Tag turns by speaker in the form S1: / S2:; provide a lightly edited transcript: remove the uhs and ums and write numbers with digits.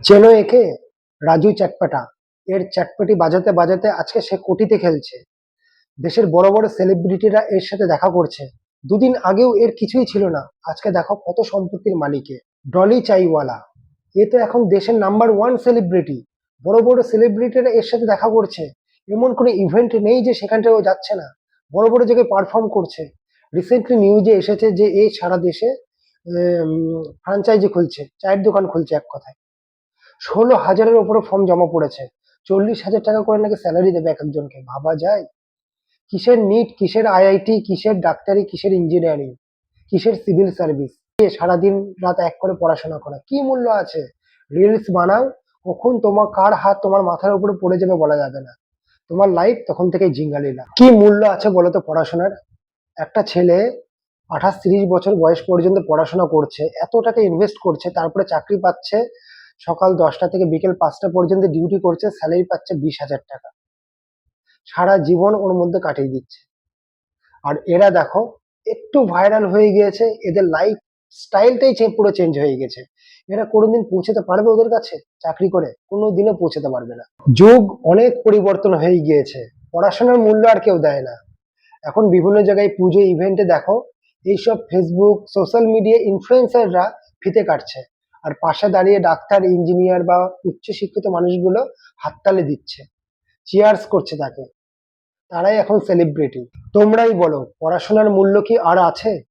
S1: চেনো একে? রাজু চটপাটা। এর চটপটি বাজাতে বাজাতে আজকে সে কোটিতে খেলছে। দেশের বড় বড় সেলিব্রিটিরা এর সাথে দেখা করছে। দুদিন আগেও এর কিছুই ছিল না, আজকে দেখো কত সম্পত্তির মালিকে। ডলি চাইওয়ালা, এ তো এখন দেশের নাম্বার 1 সেলিব্রিটি। বড় বড় সেলিব্রিটিরা এর সাথে দেখা করছে। এমন কোনো ইভেন্ট নেই যে সেখানটায় ও যাচ্ছে না। বড় বড় জায়গায় পারফর্ম করছে। রিসেন্টলি নিউজে এসেছে যে এ সারা দেশে ফ্রাঞ্চাইজি খুলছে, চায়ের দোকান খুলছে। এক কথায় 16,000-এর উপরে ফর্ম জমা পড়েছে। 40,000 টাকা করে নাকি স্যালারি দেবে এক একজনকে, ভাবা যায়? কিসের নিট, কিসের আইআইটি, কিসের ডাক্তারি, কিসের ইঞ্জিনিয়ারিং, কিসের সিভিল সার্ভিস, সারাদিন রাত এক করে পড়াশোনা করা, কি মূল্য আছে? রিলস বানাও, কখন তোমার কার হাত তোমার মাথার উপরে পড়ে যাবে বলা যাবে না। তোমার লাইফ তখন থেকে জিঙ্গালিলা। কি মূল্য আছে বলো তো পড়াশোনার? একটা ছেলে 28-30 বছর বয়স পর্যন্ত পড়াশোনা করছে, এত টাকা ইনভেস্ট করছে, তারপরে চাকরি পাচ্ছে। সকাল 10টা থেকে বিকেল 5টা পর্যন্ত ডিউটি করছে, স্যালারি পাচ্ছে 20,000 টাকা। সারা জীবন ওর মধ্যে কাটিয়ে দিচ্ছে। আর এরা দেখো, একটু ভাইরাল হয়ে গিয়েছে, এদের লাইফ স্টাইলটাই পুরো চেঞ্জ হয়ে গেছে। এরা কোনোদিন পৌঁছাতে পারবে ওদের কাছে? চাকরি করে কোনোদিনও পৌঁছাতে পারবে না। যুগ অনেক পরিবর্তন হয়ে গিয়েছে, পড়াশোনার মূল্য আর কেউ দেয় না। এখন বিভিন্ন জায়গায় পুজো ইভেন্টে দেখো, এইসব ফেসবুক সোশ্যাল মিডিয়া ইনফ্লুয়েন্সাররা ফিতে কাটছে, আর পাশে দাঁড়িয়ে ডাক্তার ইঞ্জিনিয়ার বা উচ্চ শিক্ষিত মানুষগুলো হাততালি দিচ্ছে, চিয়ার্স করছে তাকে। তারাই এখন সেলিব্রিটি। তোমরাই বলো, পড়াশোনার মূল্য কি আর আছে?